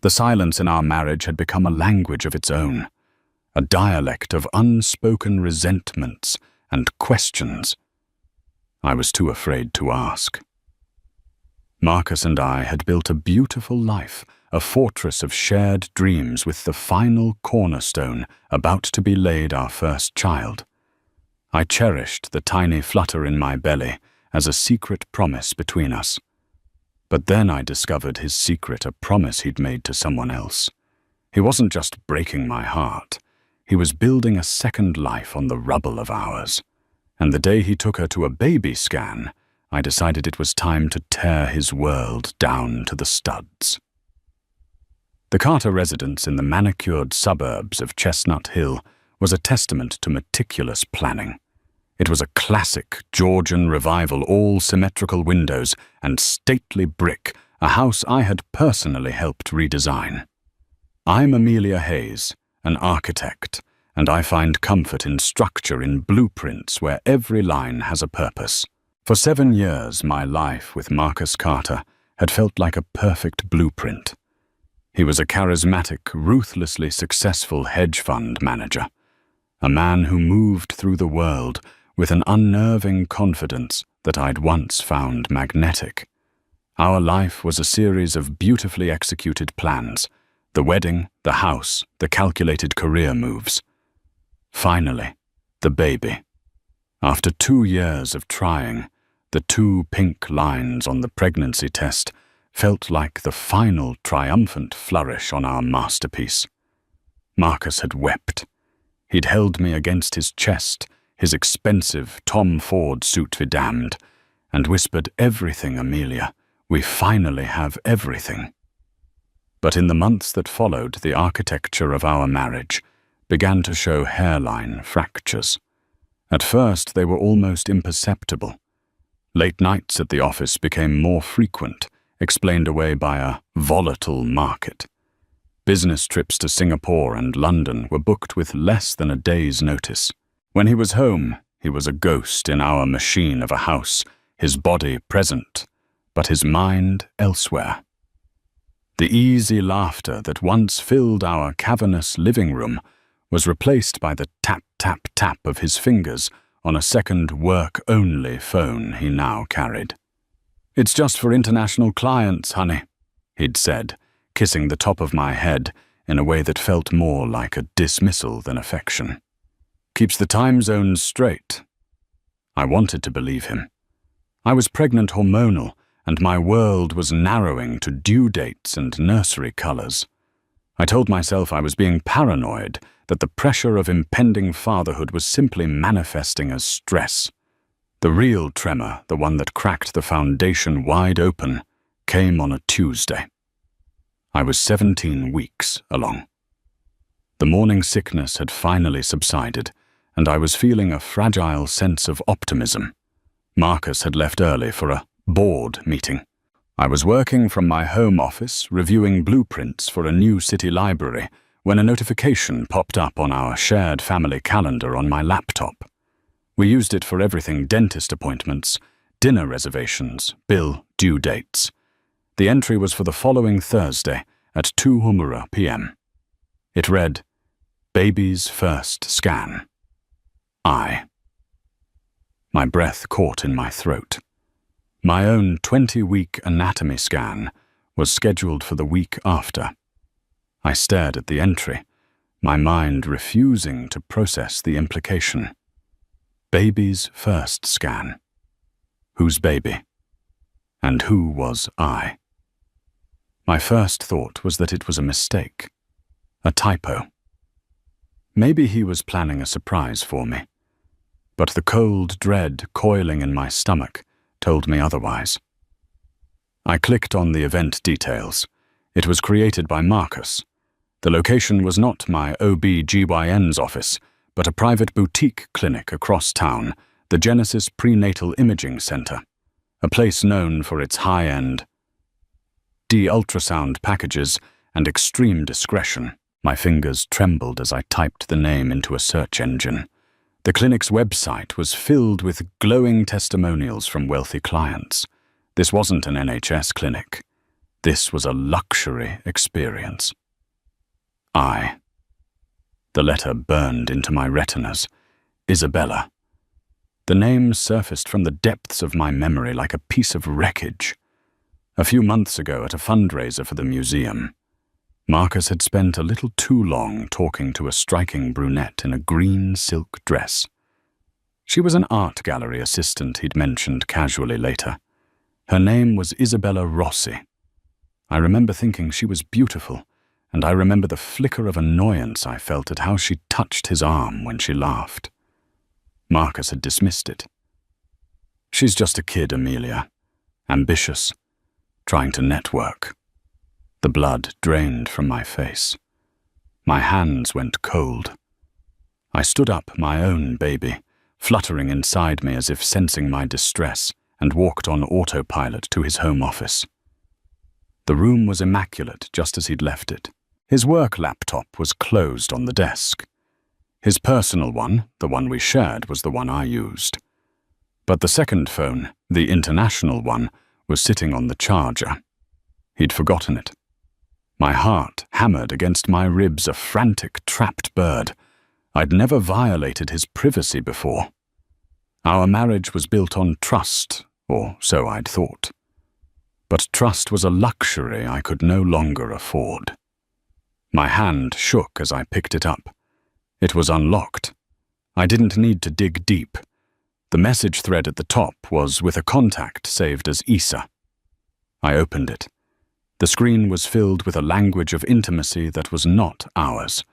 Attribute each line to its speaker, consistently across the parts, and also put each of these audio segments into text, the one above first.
Speaker 1: The silence in our marriage had become a language of its own, a dialect of unspoken resentments and questions. I was too afraid to ask. Marcus and I had built a beautiful life, a fortress of shared dreams with the final cornerstone about to be laid our first child. I cherished the tiny flutter in my belly as a secret promise between us. But then I discovered his secret, a promise he'd made to someone else. He wasn't just breaking my heart. He was building a second life on the rubble of ours. And the day he took her to a baby scan, I decided it was time to tear his world down to the studs. The Carter residence in the manicured suburbs of Chestnut Hill was a testament to meticulous planning. It was a classic Georgian revival, all symmetrical windows and stately brick, a house I had personally helped redesign. I'm Amelia Hayes, an architect, and I find comfort in structure, in blueprints where every line has a purpose. For 7 years, my life with Marcus Carter had felt like a perfect blueprint. He was a charismatic, ruthlessly successful hedge fund manager, a man who moved through the world with an unnerving confidence that I'd once found magnetic. Our life was a series of beautifully executed plans: the wedding, the house, the calculated career moves. Finally, the baby. After 2 years of trying, the 2 pink lines on the pregnancy test felt like the final triumphant flourish on our masterpiece. Marcus had wept. He'd held me against his chest, his expensive Tom Ford suit be damned, and whispered, "Everything, Amelia. We finally have everything." But in the months that followed, the architecture of our marriage began to show hairline fractures. At first, they were almost imperceptible. Late nights at the office became more frequent, explained away by a volatile market. Business trips to Singapore and London were booked with less than a day's notice. When he was home, he was a ghost in our machine of a house, his body present, but his mind elsewhere. The easy laughter that once filled our cavernous living room was replaced by the tap-tap-tap of his fingers on a second work-only phone he now carried. "It's just for international clients, honey," he'd said, kissing the top of my head in a way that felt more like a dismissal than affection. "Keeps the time zones straight." I wanted to believe him. I was pregnant hormonal, and my world was narrowing to due dates and nursery colors. I told myself I was being paranoid, that the pressure of impending fatherhood was simply manifesting as stress. The real tremor, the one that cracked the foundation wide open, came on a Tuesday. I was 17 weeks along. The morning sickness had finally subsided, and I was feeling a fragile sense of optimism. Marcus had left early for a board meeting. I was working from my home office, reviewing blueprints for a new city library, when a notification popped up on our shared family calendar on my laptop. We used it for everything: dentist appointments, dinner reservations, bill due dates. The entry was for the following Thursday at 2 p.m. It read, "Baby's first scan. I." My breath caught in my throat. My own 20-week anatomy scan was scheduled for the week after. I stared at the entry, my mind refusing to process the implication. Baby's first scan. Whose baby? And who was I? My first thought was that it was a mistake, a typo. Maybe he was planning a surprise for me, but the cold dread coiling in my stomach told me otherwise. I clicked on the event details. It was created by Marcus. The location was not my OB-GYN's office, but a private boutique clinic across town, the Genesis Prenatal Imaging Center, a place known for its high-end ultrasound packages and extreme discretion. My fingers trembled as I typed the name into a search engine. The clinic's website was filled with glowing testimonials from wealthy clients. This wasn't an NHS clinic. This was a luxury experience. The letter burned into my retinas. Isabella. The name surfaced from the depths of my memory like a piece of wreckage. A few months ago at a fundraiser for the museum, Marcus had spent a little too long talking to a striking brunette in a green silk dress. She was an art gallery assistant he'd mentioned casually later. Her name was Isabella Rossi. I remember thinking she was beautiful, and I remember the flicker of annoyance I felt at how she touched his arm when she laughed. Marcus had dismissed it. She's just a kid, Amelia. Ambitious. Trying to network. The blood drained from my face. My hands went cold. I stood up my own baby, fluttering inside me as if sensing my distress, and walked on autopilot to his home office. The room was immaculate, just as he'd left it. His work laptop was closed on the desk. His personal one, the one we shared, was the one I used. But the second phone, the international one, was sitting on the charger. He'd forgotten it. My heart hammered against my ribs, a frantic, trapped bird. I'd never violated his privacy before. Our marriage was built on trust, or so I'd thought. But trust was a luxury I could no longer afford. My hand shook as I picked it up. It was unlocked. I didn't need to dig deep. The message thread at the top was with a contact saved as Isa. I opened it. The screen was filled with a language of intimacy that was not ours.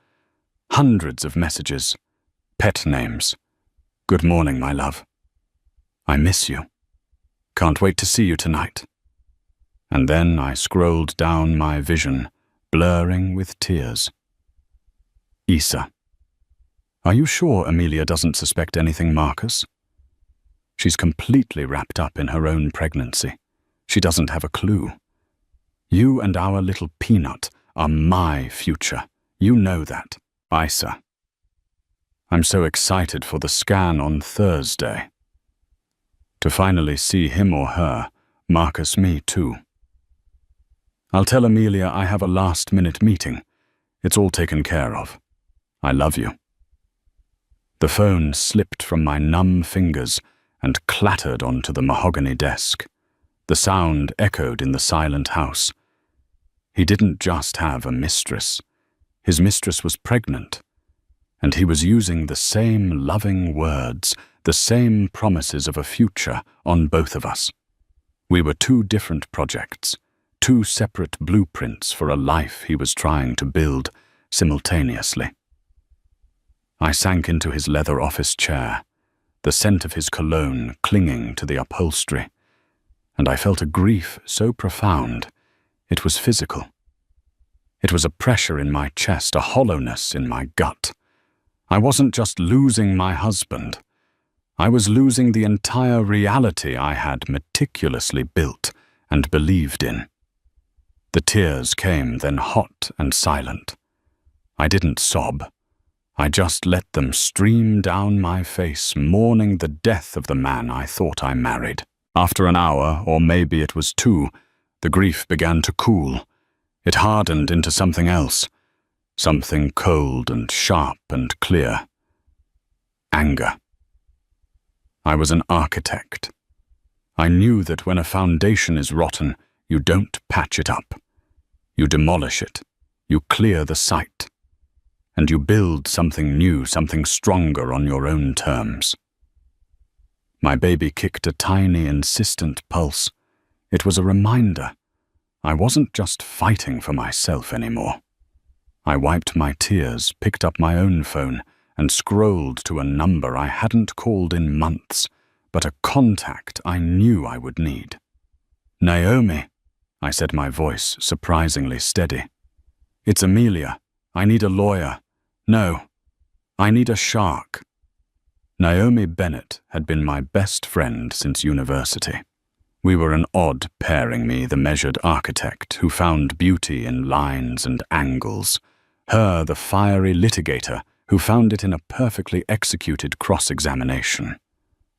Speaker 1: Hundreds of messages. Pet names. Good morning, my love. I miss you. Can't wait to see you tonight. And then I scrolled down my vision, blurring with tears. Isa. Are you sure Amelia doesn't suspect anything, Marcus? She's completely wrapped up in her own pregnancy. She doesn't have a clue. You and our little peanut are my future. You know that. Isa. I'm so excited for the scan on Thursday. To finally see him or her, Marcus me too. I'll tell Amelia I have a last-minute meeting. It's all taken care of. I love you. The phone slipped from my numb fingers and clattered onto the mahogany desk. The sound echoed in the silent house. He didn't just have a mistress. His mistress was pregnant, and he was using the same loving words, the same promises of a future on both of us. We were two different projects, two separate blueprints for a life he was trying to build simultaneously. I sank into his leather office chair, the scent of his cologne clinging to the upholstery, and I felt a grief so profound it was physical. It was a pressure in my chest, a hollowness in my gut. I wasn't just losing my husband. I was losing the entire reality I had meticulously built and believed in. The tears came, then hot and silent. I didn't sob. I just let them stream down my face, mourning the death of the man I thought I married. After an hour, or maybe it was 2, the grief began to cool. It hardened into something else, something cold and sharp and clear. Anger. I was an architect. I knew that when a foundation is rotten, you don't patch it up. You demolish it. You clear the site. And you build something new, something stronger on your own terms. My baby kicked a tiny, insistent pulse. It was a reminder. I wasn't just fighting for myself anymore. I wiped my tears, picked up my own phone, and scrolled to a number I hadn't called in months, but a contact I knew I would need. Naomi, I said, my voice surprisingly steady. It's Amelia. I need a lawyer. No, I need a shark. Naomi Bennett had been my best friend since university. We were an odd pairing, me, the measured architect who found beauty in lines and angles, her, the fiery litigator who found it in a perfectly executed cross-examination.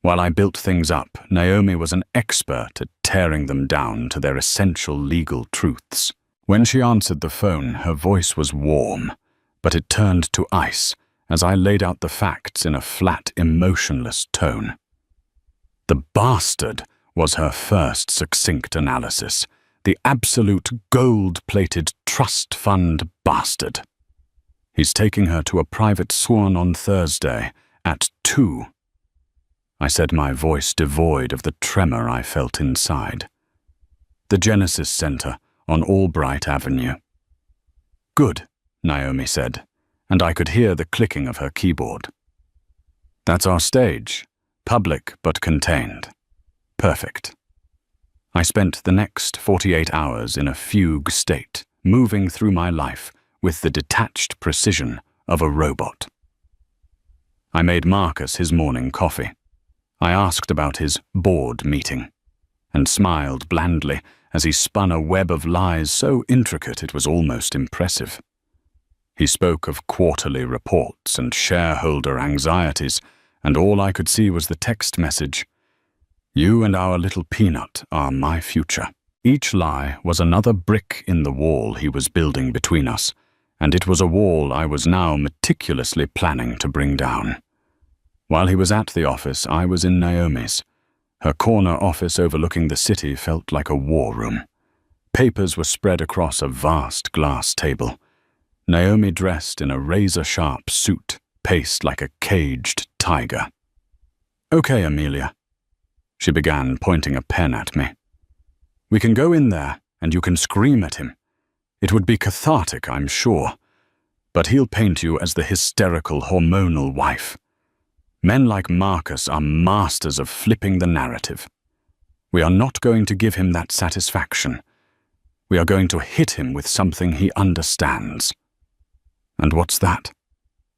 Speaker 1: While I built things up, Naomi was an expert at tearing them down to their essential legal truths. When she answered the phone, her voice was warm, but it turned to ice as I laid out the facts in a flat, emotionless tone. The bastard was her first succinct analysis. The absolute gold-plated trust fund bastard. He's taking her to a private swan on Thursday at 2. I said, my voice devoid of the tremor I felt inside. The Genesis Center on Albright Avenue. Good, Naomi said, and I could hear the clicking of her keyboard. That's our stage, public but contained. Perfect. I spent the next 48 hours in a fugue state, moving through my life with the detached precision of a robot. I made Marcus his morning coffee. I asked about his board meeting, and smiled blandly as he spun a web of lies so intricate it was almost impressive. He spoke of quarterly reports and shareholder anxieties, and all I could see was the text message, "You and our little peanut are my future." Each lie was another brick in the wall he was building between us, and it was a wall I was now meticulously planning to bring down. While he was at the office, I was in Naomi's. Her corner office overlooking the city felt like a war room. Papers were spread across a vast glass table. Naomi dressed in a razor-sharp suit, paced like a caged tiger. "Okay, Amelia," she began, pointing a pen at me. "We can go in there, and you can scream at him. It would be cathartic, I'm sure. But he'll paint you as the hysterical, hormonal wife. Men like Marcus are masters of flipping the narrative. We are not going to give him that satisfaction. We are going to hit him with something he understands." "And what's that?"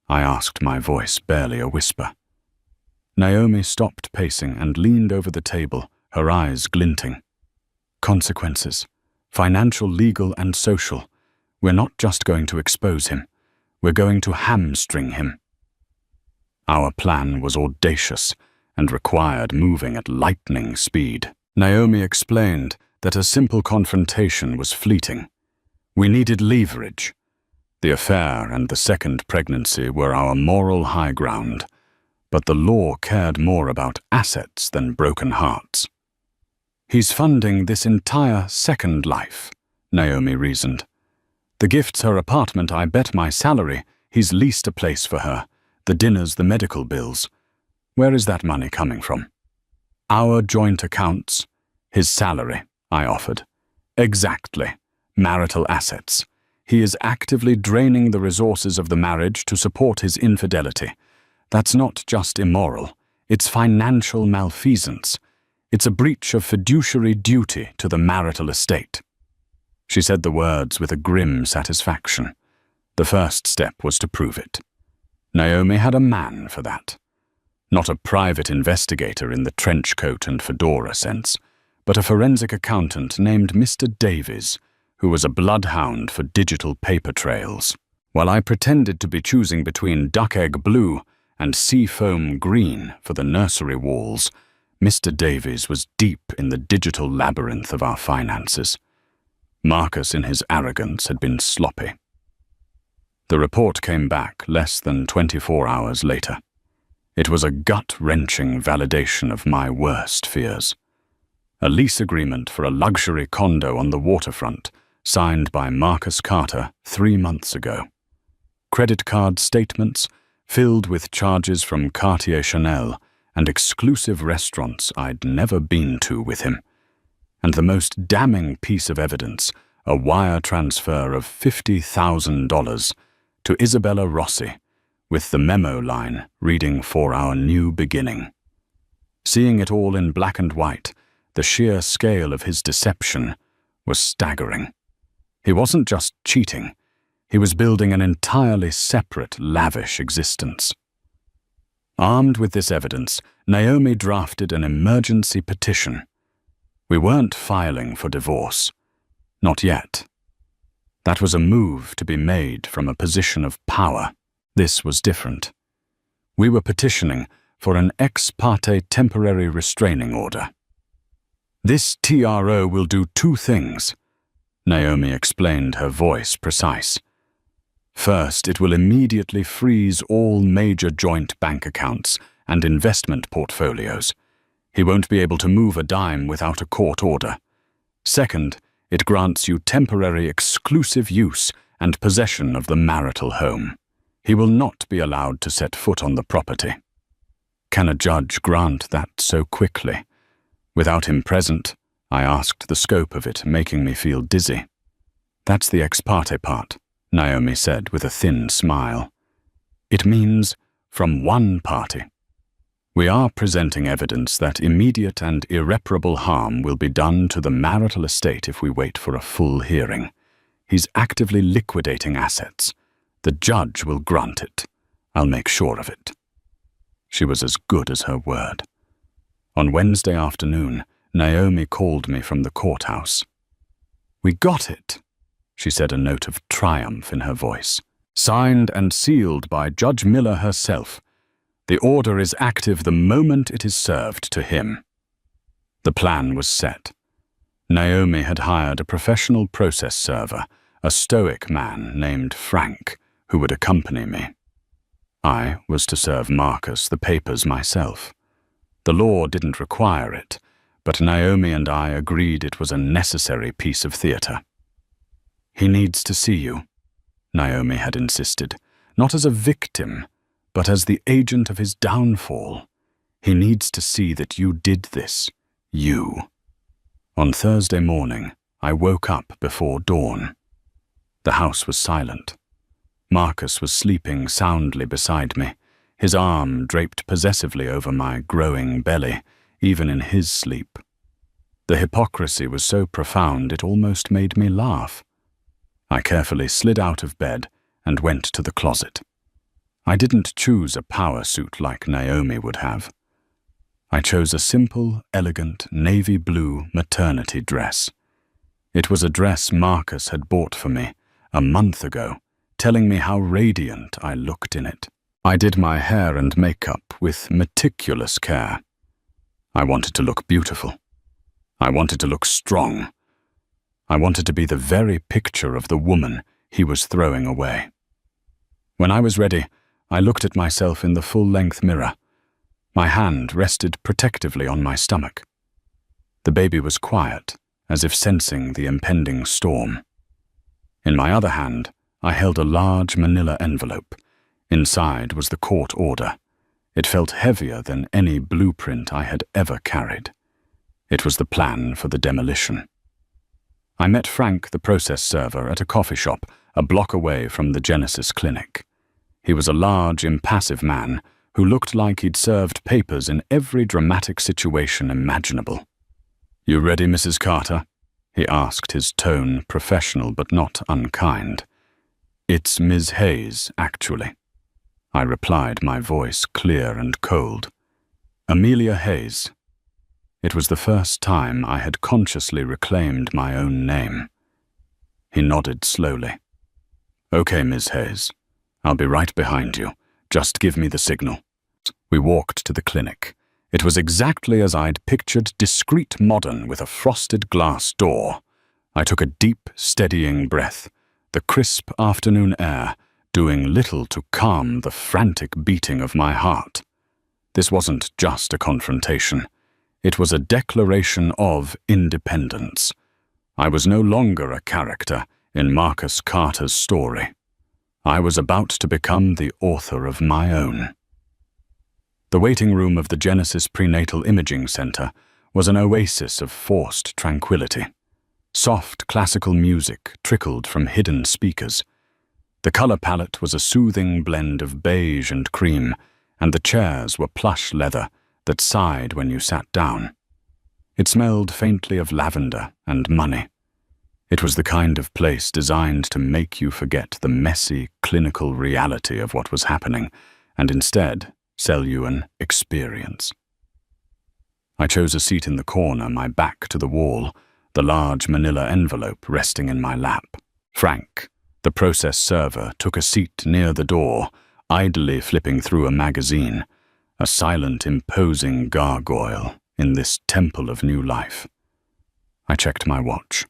Speaker 1: I asked, my voice barely a whisper. Naomi stopped pacing and leaned over the table, her eyes glinting. "Consequences. Financial, legal, and social. We're not just going to expose him. We're going to hamstring him." Our plan was audacious and required moving at lightning speed. Naomi explained that a simple confrontation was fleeting. We needed leverage. The affair and the second pregnancy were our moral high ground, but the law cared more about assets than broken hearts. "He's funding this entire second life," Naomi reasoned. "The gift's her apartment, I bet my salary. He's leased a place for her. The dinners, the medical bills. Where is that money coming from?" "Our joint accounts. His salary," I offered. "Exactly. Marital assets. He is actively draining the resources of the marriage to support his infidelity. That's not just immoral. It's financial malfeasance. It's a breach of fiduciary duty to the marital estate." She said the words with a grim satisfaction. The first step was to prove it. Naomi had a man for that. Not a private investigator in the trench coat and fedora sense, but a forensic accountant named Mr. Davies, who was a bloodhound for digital paper trails. While I pretended to be choosing between duck egg blue and seafoam green for the nursery walls, Mr. Davies was deep in the digital labyrinth of our finances. Marcus, in his arrogance, had been sloppy. The report came back less than 24 hours later. It was a gut-wrenching validation of my worst fears. A lease agreement for a luxury condo on the waterfront, signed by Marcus Carter 3 months ago. Credit card statements filled with charges from Cartier Chanel and exclusive restaurants I'd never been to with him. And the most damning piece of evidence, a wire transfer of $50,000 to Isabella Rossi, with the memo line reading "For our new beginning." Seeing it all in black and white, the sheer scale of his deception was staggering. He wasn't just cheating, he was building an entirely separate, lavish existence. Armed with this evidence, Naomi drafted an emergency petition. We weren't filing for divorce. Not yet. That was a move to be made from a position of power. This was different. We were petitioning for an ex parte temporary restraining order. This TRO will do two things, Naomi explained, her voice precise. First, it will immediately freeze all major joint bank accounts and investment portfolios. He won't be able to move a dime without a court order. Second, it grants you temporary exclusive use and possession of the marital home. He will not be allowed to set foot on the property. Can a judge grant that so quickly? Without him present, I asked the scope of it, making me feel dizzy. That's the ex parte part, Naomi said with a thin smile. It means from one party. We are presenting evidence that immediate and irreparable harm will be done to the marital estate if we wait for a full hearing. He's actively liquidating assets. The judge will grant it. I'll make sure of it. She was as good as her word. On Wednesday afternoon, Naomi called me from the courthouse. "We got it," she said, a note of triumph in her voice. "Signed and sealed by Judge Miller herself. The order is active the moment it is served to him." The plan was set. Naomi had hired a professional process server, a stoic man named Frank, who would accompany me. I was to serve Marcus the papers myself. The law didn't require it, but Naomi and I agreed it was a necessary piece of theatre. "He needs to see you," Naomi had insisted, "not as a victim, but as the agent of his downfall. He needs to see that you did this, you." On Thursday morning, I woke up before dawn. The house was silent. Marcus was sleeping soundly beside me, his arm draped possessively over my growing belly, even in his sleep. The hypocrisy was so profound it almost made me laugh. I carefully slid out of bed and went to the closet. I didn't choose a power suit like Naomi would have. I chose a simple, elegant, navy blue maternity dress. It was a dress Marcus had bought for me a month ago, telling me how radiant I looked in it. I did my hair and makeup with meticulous care. I wanted to look beautiful. I wanted to look strong. I wanted to be the very picture of the woman he was throwing away. When I was ready, I looked at myself in the full-length mirror. My hand rested protectively on my stomach. The baby was quiet, as if sensing the impending storm. In my other hand, I held a large manila envelope. Inside was the court order. It felt heavier than any blueprint I had ever carried. It was the plan for the demolition. I met Frank, the process server, at a coffee shop a block away from the Genesis clinic. He was a large, impassive man who looked like he'd served papers in every dramatic situation imaginable. "You ready, Mrs. Carter?" he asked, his tone professional but not unkind. "It's Ms. Hayes, actually," I replied, my voice clear and cold. "Amelia Hayes." It was the first time I had consciously reclaimed my own name. He nodded slowly. "Okay, Ms. Hayes. I'll be right behind you. Just give me the signal." We walked to the clinic. It was exactly as I'd pictured, discreet, modern, with a frosted glass door. I took a deep, steadying breath, the crisp afternoon air doing little to calm the frantic beating of my heart. This wasn't just a confrontation. It was a declaration of independence. I was no longer a character in Marcus Carter's story. I was about to become the author of my own. The waiting room of the Genesis Prenatal Imaging Center was an oasis of forced tranquility. Soft classical music trickled from hidden speakers. The color palette was a soothing blend of beige and cream, and the chairs were plush leather that sighed when you sat down. It smelled faintly of lavender and money. It was the kind of place designed to make you forget the messy, clinical reality of what was happening, and instead sell you an experience. I chose a seat in the corner, my back to the wall, the large manila envelope resting in my lap. Frank, the process server, took a seat near the door, idly flipping through a magazine. a silent, imposing gargoyle in this temple of new life. I checked my watch.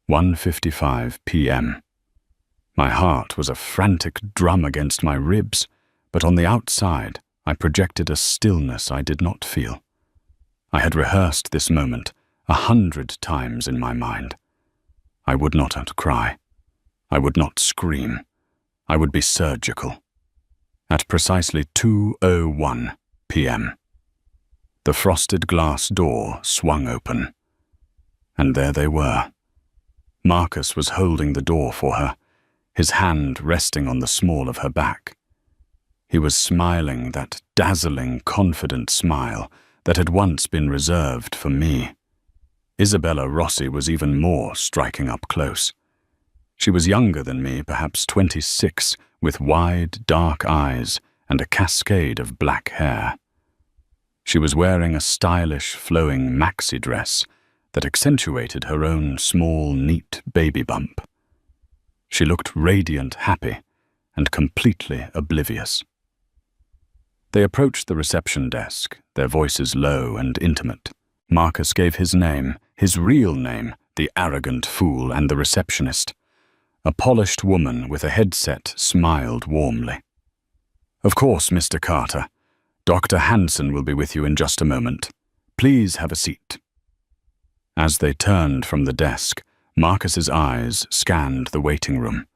Speaker 1: 1:55 p.m. My heart was a frantic drum against my ribs, but on the outside I projected a stillness I did not feel. I had rehearsed this moment 100 times in my mind. I would not cry. I would not scream. I would be surgical. At precisely 2:01 p.m., the frosted glass door swung open. And there they were. Marcus was holding the door for her, his hand resting on the small of her back. He was smiling that dazzling, confident smile that had once been reserved for me. Isabella Rossi was even more striking up close. She was younger than me, perhaps 26, with wide, dark eyes and a cascade of black hair. She was wearing a stylish, flowing maxi dress that accentuated her own small, neat baby bump. She looked radiant, happy, and completely oblivious. They approached the reception desk, their voices low and intimate. Marcus gave his name, his real name, the arrogant fool, and the receptionist. A polished woman with a headset smiled warmly. "Of course, Mr. Carter. Dr. Hanson will be with you in just a moment. Please have a seat." As they turned from the desk, Marcus's eyes scanned the waiting room.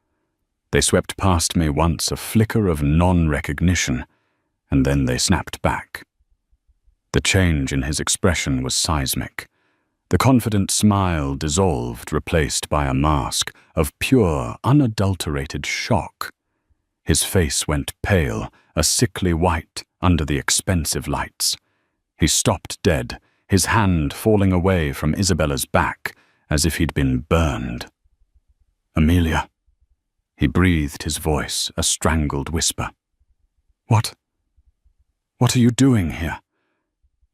Speaker 1: They swept past me once, a flicker of non-recognition, and then they snapped back. The change in his expression was seismic. The confident smile dissolved, replaced by a mask of pure, unadulterated shock. His face went pale, a sickly white under the expensive lights. He stopped dead, his hand falling away from Isabella's back as if he'd been burned. "Amelia." He breathed, his voice a strangled whisper. What are you doing here?"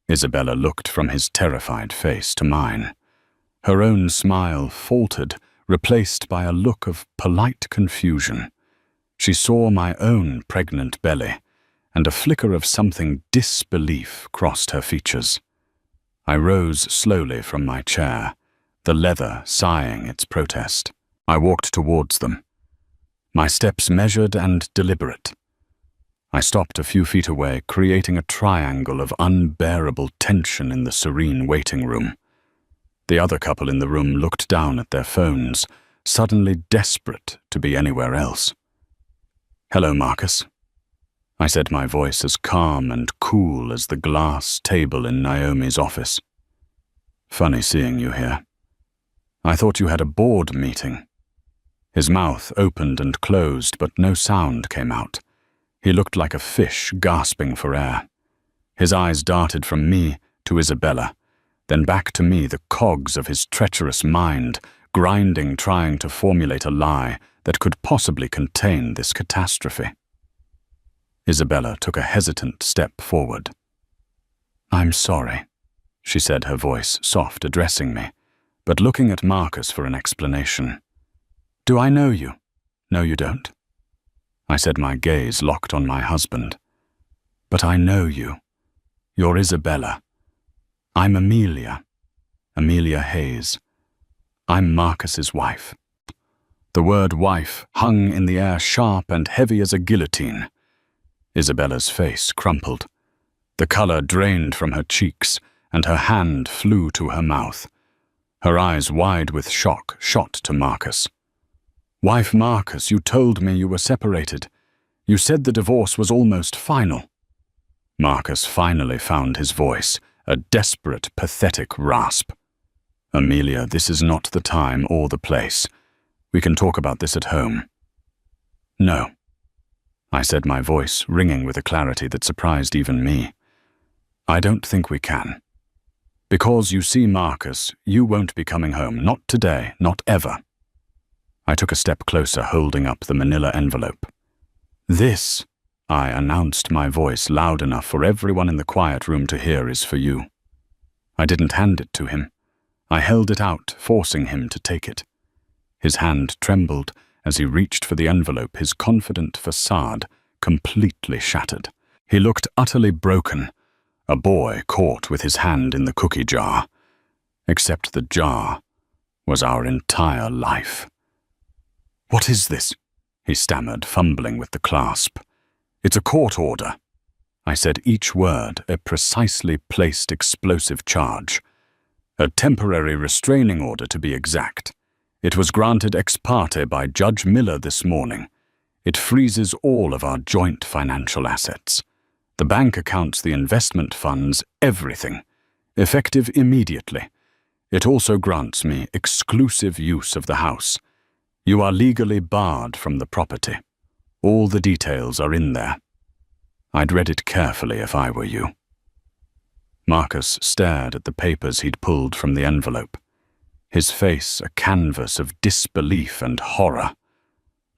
Speaker 1: Isabella looked from his terrified face to mine. Her own smile faltered, replaced by a look of polite confusion. She saw my own pregnant belly, and a flicker of something disbelief crossed her features. I rose slowly from my chair, the leather sighing its protest. I walked towards them, my steps measured and deliberate. I stopped a few feet away, creating a triangle of unbearable tension in the serene waiting room. The other couple in the room looked down at their phones, suddenly desperate to be anywhere else. "Hello, Marcus." I said, my voice as calm and cool as the glass table in Naomi's office. "Funny seeing you here. I thought you had a board meeting." His mouth opened and closed, but no sound came out. He looked like a fish gasping for air. His eyes darted from me to Isabella, then back to me, the cogs of his treacherous mind, grinding, trying to formulate a lie that could possibly contain this catastrophe. Isabella took a hesitant step forward. "I'm sorry," she said, her voice soft, addressing me, but looking at Marcus for an explanation. "Do I know you?" "No, you don't." I said, my gaze locked on my husband. "But I know you. You're Isabella. I'm Amelia. Amelia Hayes. I'm Marcus's wife." The word wife hung in the air sharp and heavy as a guillotine. Isabella's face crumpled. The color drained from her cheeks, and her hand flew to her mouth. Her eyes, wide with shock, shot to Marcus. "Wife Marcus, you told me you were separated. You said the divorce was almost final." Marcus finally found his voice, a desperate, pathetic rasp. "Amelia, this is not the time or the place. We can talk about this at home." "No," I said, my voice ringing with a clarity that surprised even me. "I don't think we can. Because you see, Marcus, you won't be coming home, not today, not ever." I took a step closer, holding up the manila envelope. "This," I announced, my voice loud enough for everyone in the quiet room to hear, "is for you." I didn't hand it to him. I held it out, forcing him to take it. His hand trembled as he reached for the envelope, his confident facade completely shattered. He looked utterly broken, a boy caught with his hand in the cookie jar, except the jar was our entire life. "What is this?" he stammered, fumbling with the clasp. "It's a court order." I said each word a precisely placed explosive charge. "A temporary restraining order, to be exact. It was granted ex parte by Judge Miller this morning. It freezes all of our joint financial assets. The bank accounts, the investment funds, everything, effective immediately. It also grants me exclusive use of the house. You are legally barred from the property. All the details are in there." I'd read it carefully if I were you. Marcus stared at the papers he'd pulled from the envelope, his face a canvas of disbelief and horror.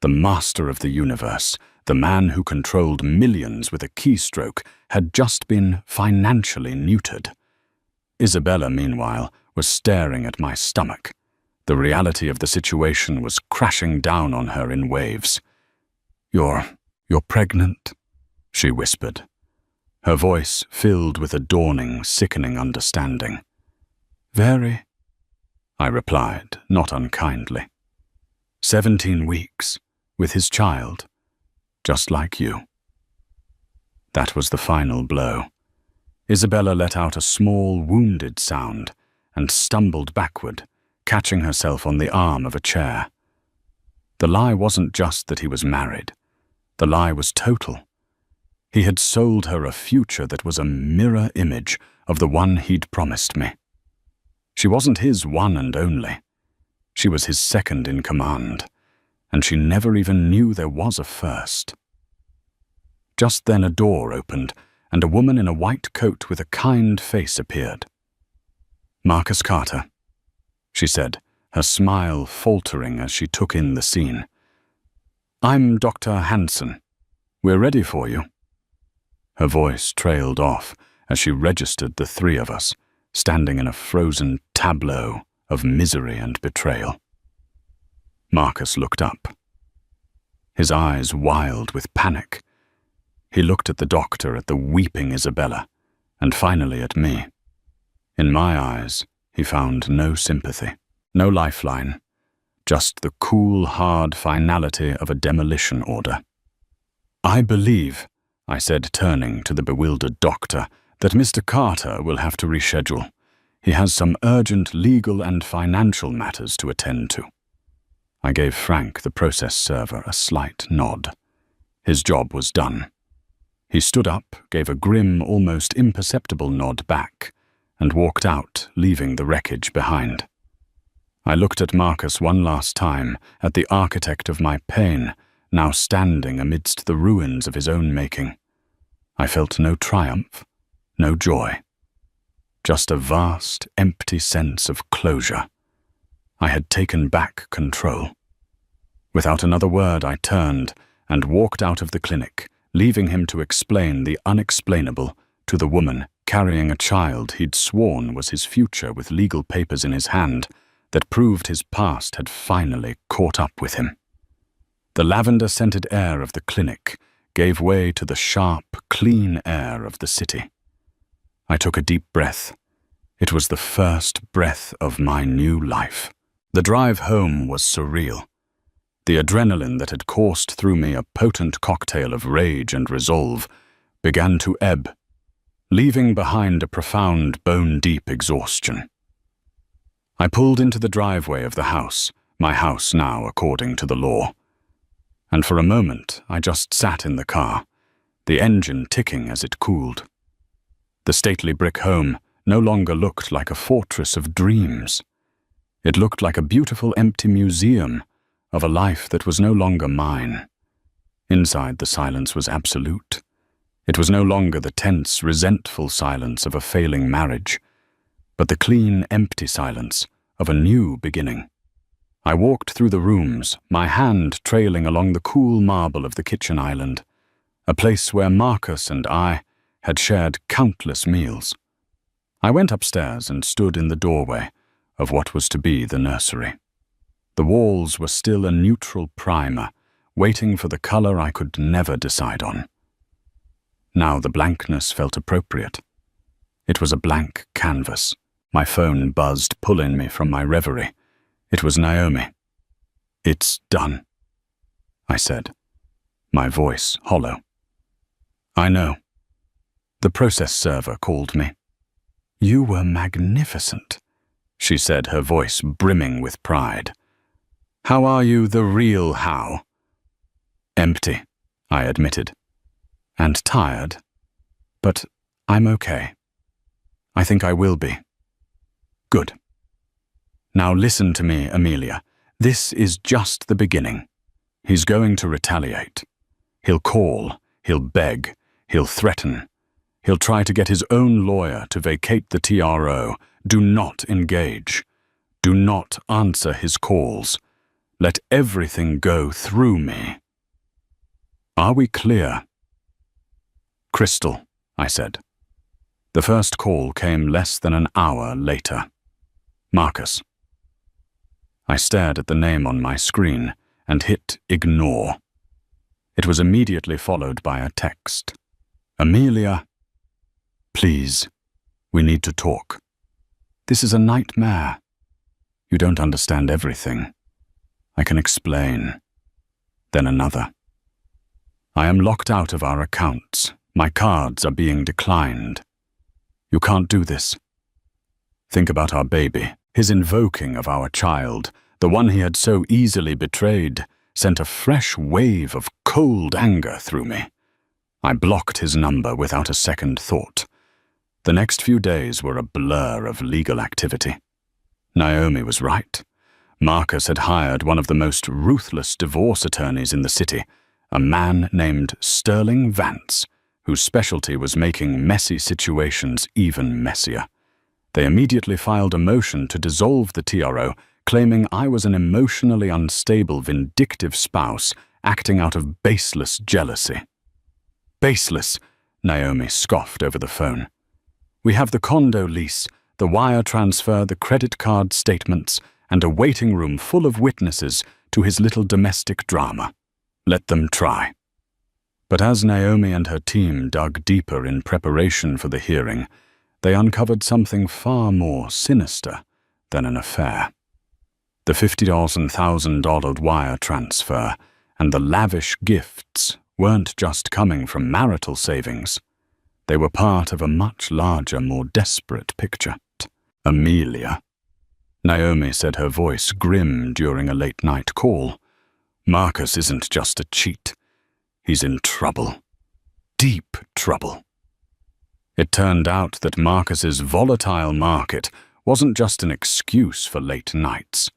Speaker 1: The master of the universe, the man who controlled millions with a keystroke, had just been financially neutered. Isabella, meanwhile, was staring at my stomach. The reality of the situation was crashing down on her in waves. You're pregnant?" she whispered, her voice filled with a dawning, sickening understanding. "Very," I replied, not unkindly. 17 weeks, with his child, just like you." That was the final blow. Isabella let out a small, wounded sound and stumbled backward, catching herself on the arm of a chair. The lie wasn't just that he was married. The lie was total. He had sold her a future that was a mirror image of the one he'd promised me. She wasn't his one and only. She was his second in command, and she never even knew there was a first. Just then a door opened, and a woman in a white coat with a kind face appeared. "Marcus Carter," she said, her smile faltering as she took in the scene. "I'm Dr. Hanson. We're ready for you." Her voice trailed off as she registered the three of us, standing in a frozen tableau of misery and betrayal. Marcus looked up, his eyes wild with panic. He looked at the doctor, at the weeping Isabella, and finally at me. In my eyes, he found no sympathy, no lifeline, just the cool, hard finality of a demolition order. "I believe," I said, turning to the bewildered doctor, "that Mr. Carter will have to reschedule. He has some urgent legal and financial matters to attend to." I gave Frank, the process server, a slight nod. His job was done. He stood up, gave a grim, almost imperceptible nod back, and walked out, leaving the wreckage behind. I looked at Marcus one last time, at the architect of my pain, now standing amidst the ruins of his own making. I felt no triumph, no joy, just a vast, empty sense of closure. I had taken back control. Without another word, I turned and walked out of the clinic, leaving him to explain the unexplainable to the woman carrying a child he'd sworn was his future, with legal papers in his hand that proved his past had finally caught up with him. The lavender-scented air of the clinic gave way to the sharp, clean air of the city. I took a deep breath. It was the first breath of my new life. The drive home was surreal. The adrenaline that had coursed through me, a potent cocktail of rage and resolve, began to ebb, leaving behind a profound, bone-deep exhaustion. I pulled into the driveway of the house, my house now according to the law. And for a moment, I just sat in the car, the engine ticking as it cooled. The stately brick home no longer looked like a fortress of dreams. It looked like a beautiful empty museum of a life that was no longer mine. Inside, the silence was absolute. It was no longer the tense, resentful silence of a failing marriage, but the clean, empty silence of a new beginning. I walked through the rooms, my hand trailing along the cool marble of the kitchen island, a place where Marcus and I had shared countless meals. I went upstairs and stood in the doorway of what was to be the nursery. The walls were still a neutral primer, waiting for the color I could never decide on. Now the blankness felt appropriate. It was a blank canvas. My phone buzzed, pulling me from my reverie. It was Naomi. "It's done," I said, my voice hollow. "I know." The process server called me. "You were magnificent," she said, her voice brimming with pride. "How are you, the real how?" "Empty," I admitted. "And tired. But I'm okay. I think I will be." "Good. Now listen to me, Amelia. This is just the beginning. He's going to retaliate. He'll call, he'll beg, he'll threaten. He'll try to get his own lawyer to vacate the TRO. Do not engage. Do not answer his calls. Let everything go through me. Are we clear?" "Crystal," I said. The first call came less than an hour later. "Marcus." I stared at the name on my screen and hit ignore. It was immediately followed by a text. "Amelia, please, we need to talk. This is a nightmare. You don't understand everything. I can explain." Then another. "I am locked out of our accounts. My cards are being declined. You can't do this. Think about our baby. His invoking of our child, the one he had so easily betrayed, sent a fresh wave of cold anger through me. I blocked his number without a second thought. The next few days were a blur of legal activity. Naomi was right. Marcus had hired one of the most ruthless divorce attorneys in the city, a man named Sterling Vance, whose specialty was making messy situations even messier. They immediately filed a motion to dissolve the TRO, claiming I was an emotionally unstable, vindictive spouse acting out of baseless jealousy. "Baseless," Naomi scoffed over the phone. "We have the condo lease, the wire transfer, the credit card statements, and a waiting room full of witnesses to his little domestic drama. Let them try." But as Naomi and her team dug deeper in preparation for the hearing, they uncovered something far more sinister than an affair. The $50,000 wire transfer and the lavish gifts weren't just coming from marital savings. They were part of a much larger, more desperate picture. "Amelia," Naomi said, her voice grim during a late-night call. "Marcus isn't just a cheat. He's in trouble. Deep trouble." It turned out that Marcus's volatile market wasn't just an excuse for late nights.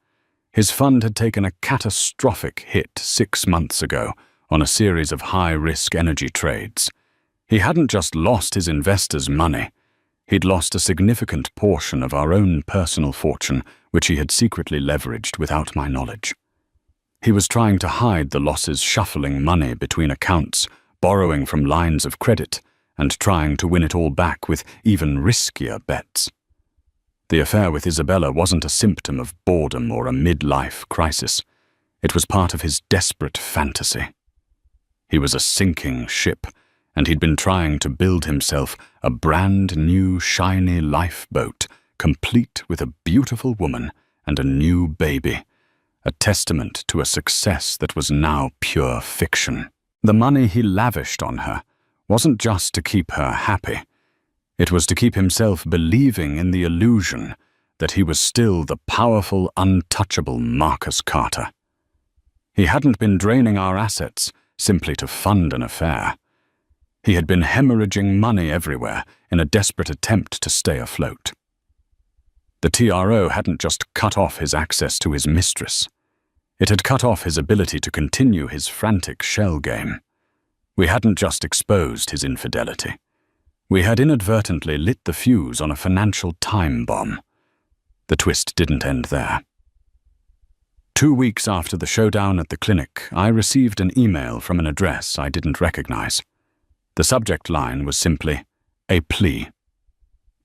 Speaker 1: His fund had taken a catastrophic hit 6 months ago on a series of high-risk energy trades. He hadn't just lost his investors' money. He'd lost a significant portion of our own personal fortune, which he had secretly leveraged without my knowledge. He was trying to hide the losses, shuffling money between accounts, borrowing from lines of credit, and trying to win it all back with even riskier bets. The affair with Isabella wasn't a symptom of boredom or a midlife crisis. It was part of his desperate fantasy. He was a sinking ship, and he'd been trying to build himself a brand new, shiny lifeboat, complete with a beautiful woman and a new baby, a testament to a success that was now pure fiction. The money he lavished on her wasn't just to keep her happy. It was to keep himself believing in the illusion that he was still the powerful, untouchable Marcus Carter. He hadn't been draining our assets simply to fund an affair. He had been hemorrhaging money everywhere in a desperate attempt to stay afloat. The TRO hadn't just cut off his access to his mistress. It had cut off his ability to continue his frantic shell game. We hadn't just exposed his infidelity. We had inadvertently lit the fuse on a financial time bomb. The twist didn't end there. 2 weeks after the showdown at the clinic, I received an email from an address I didn't recognize. The subject line was simply, "A plea."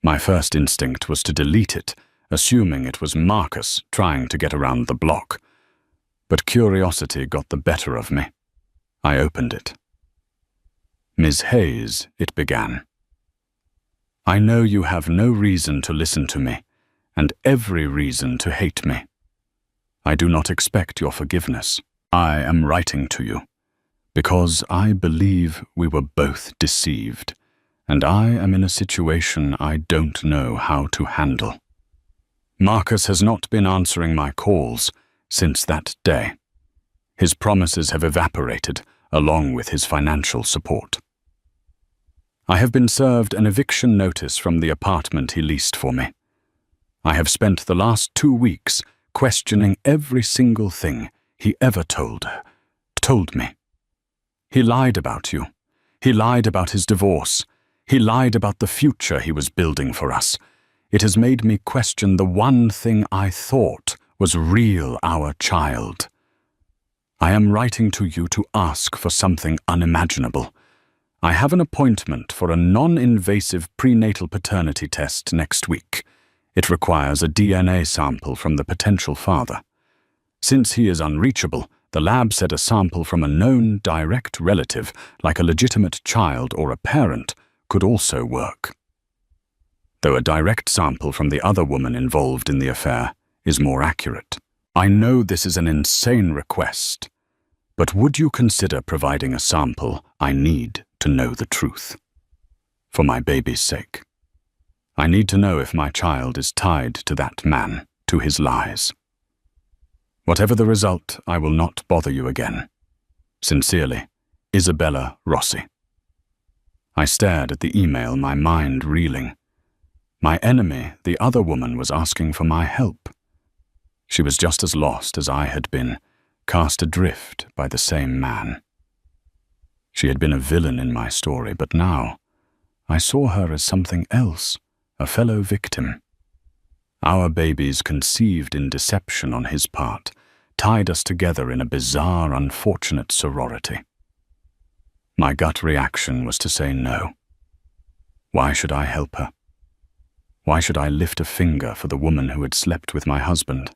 Speaker 1: My first instinct was to delete it, assuming it was Marcus trying to get around the block. But curiosity got the better of me. I opened it. Ms. Hayes, it began. I know you have no reason to listen to me, and every reason to hate me. I do not expect your forgiveness. I am writing to you, because I believe we were both deceived, and I am in a situation I don't know how to handle. Marcus has not been answering my calls since that day. His promises have evaporated, along with his financial support. I have been served an eviction notice from the apartment he leased for me. I have spent the last 2 weeks questioning every single thing he ever told me. He lied about you. He lied about his divorce. He lied about the future he was building for us. It has made me question the one thing I thought was real, our child. I am writing to you to ask for something unimaginable. I have an appointment for a non-invasive prenatal paternity test next week. It requires a DNA sample from the potential father. Since he is unreachable, the lab said a sample from a known direct relative, like a legitimate child or a parent, could also work. Though a direct sample from the other woman involved in the affair is more accurate. I know this is an insane request, but would you consider providing a sample I need to know the truth? For my baby's sake. I need to know if my child is tied to that man, to his lies. Whatever the result, I will not bother you again. Sincerely, Isabella Rossi. I stared at the email, my mind reeling. My enemy, the other woman, was asking for my help. She was just as lost as I had been, cast adrift by the same man. She had been a villain in my story, but now I saw her as something else, a fellow victim. Our babies, conceived in deception on his part, tied us together in a bizarre, unfortunate sorority. My gut reaction was to say no. Why should I help her? Why should I lift a finger for the woman who had slept with my husband?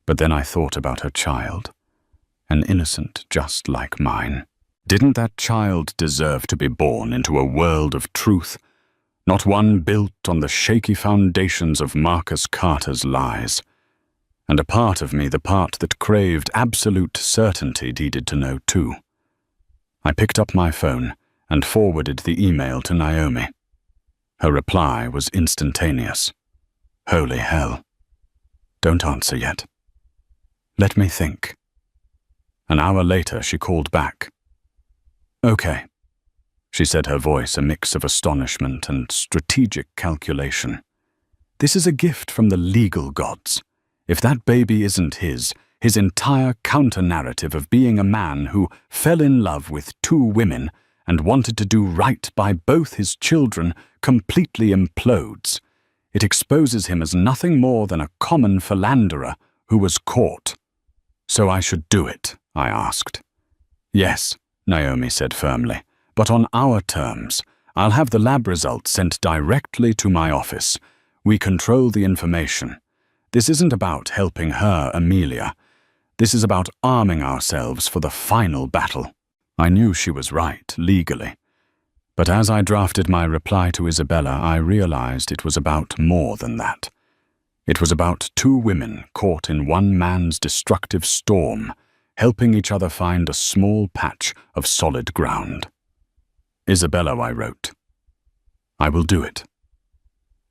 Speaker 1: But then I thought about her child, an innocent just like mine. Didn't that child deserve to be born into a world of truth, not one built on the shaky foundations of Marcus Carter's lies? And a part of me, the part that craved absolute certainty, needed to know too. I picked up my phone and forwarded the email to Naomi. Her reply was instantaneous. Holy hell. Don't answer yet. Let me think. An hour later, she called back. Okay, she said, her voice a mix of astonishment and strategic calculation. This is a gift from the legal gods. If that baby isn't his entire counter-narrative of being a man who fell in love with 2 women and wanted to do right by both his children completely implodes. It exposes him as nothing more than a common philanderer who was caught. So I should do it, I asked. Yes, Naomi said firmly, but on our terms. I'll have the lab results sent directly to my office. We control the information. This isn't about helping her, Amelia. This is about arming ourselves for the final battle. I knew she was right, legally. But as I drafted my reply to Isabella, I realized it was about more than that. It was about 2 women caught in one man's destructive storm, helping each other find a small patch of solid ground. Isabella, I wrote. I will do it.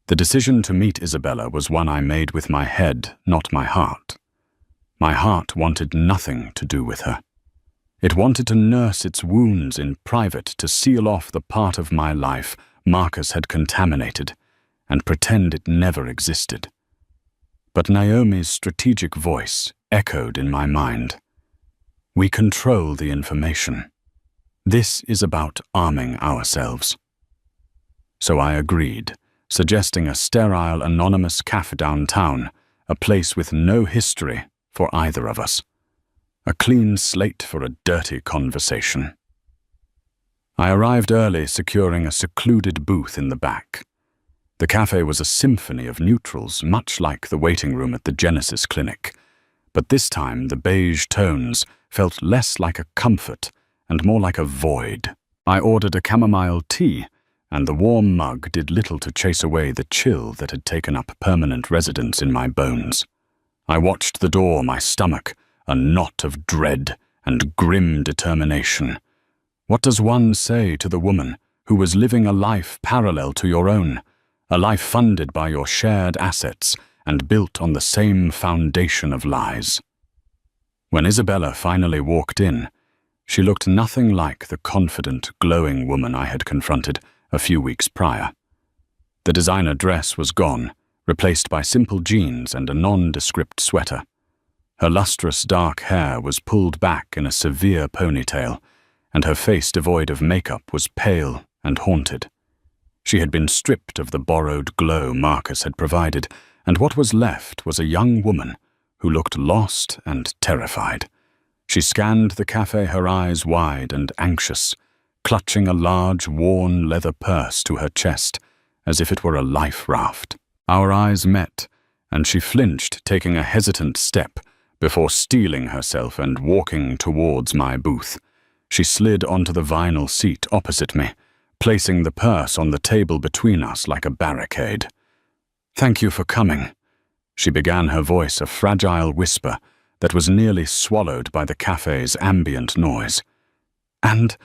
Speaker 1: The decision to meet Isabella was one I made with my head, not my heart. My heart wanted nothing to do with her. It wanted to nurse its wounds in private, to seal off the part of my life Marcus had contaminated, and pretend it never existed. But Naomi's strategic voice echoed in my mind. We control the information. This is about arming ourselves. So I agreed, suggesting a sterile, anonymous cafe downtown, a place with no history for either of us. A clean slate for a dirty conversation. I arrived early, securing a secluded booth in the back. The cafe was a symphony of neutrals, much like the waiting room at the Genesis Clinic, but this time the beige tones felt less like a comfort and more like a void. I ordered a chamomile tea, and the warm mug did little to chase away the chill that had taken up permanent residence in my bones. I watched the door, my stomach, a knot of dread and grim determination. What does one say to the woman who was living a life parallel to your own, a life funded by your shared assets and built on the same foundation of lies? When Isabella finally walked in, she looked nothing like the confident, glowing woman I had confronted a few weeks prior. The designer dress was gone, replaced by simple jeans and a nondescript sweater. Her lustrous dark hair was pulled back in a severe ponytail, and her face devoid of makeup was pale and haunted. She had been stripped of the borrowed glow Marcus had provided, and what was left was a young woman who looked lost and terrified. She scanned the cafe, her eyes wide and anxious, clutching a large, worn leather purse to her chest, as if it were a life raft. Our eyes met, and she flinched, taking a hesitant step before steeling herself and walking towards my booth. She slid onto the vinyl seat opposite me, placing the purse on the table between us like a barricade. "Thank you for coming," she began, her voice a fragile whisper that was nearly swallowed by the cafe's ambient noise. "And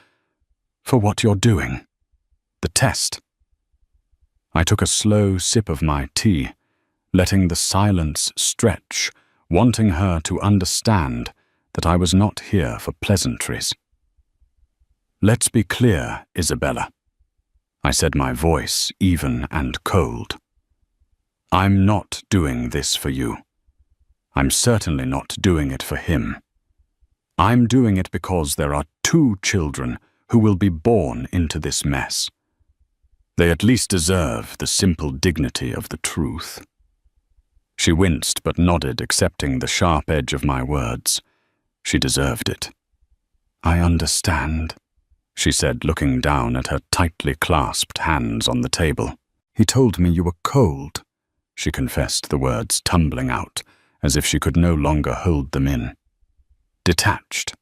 Speaker 1: for what you're doing. The test." I took a slow sip of my tea, letting the silence stretch, wanting her to understand that I was not here for pleasantries. "Let's be clear, Isabella," I said, my voice even and cold. "I'm not doing this for you. I'm certainly not doing it for him. I'm doing it because there are 2 children who will be born into this mess. They at least deserve the simple dignity of the truth." She winced but nodded, accepting the sharp edge of my words. She deserved it. "I understand," she said, looking down at her tightly clasped hands on the table. "He told me you were cold," she confessed, the words tumbling out, as if she could no longer hold them in. "Detached.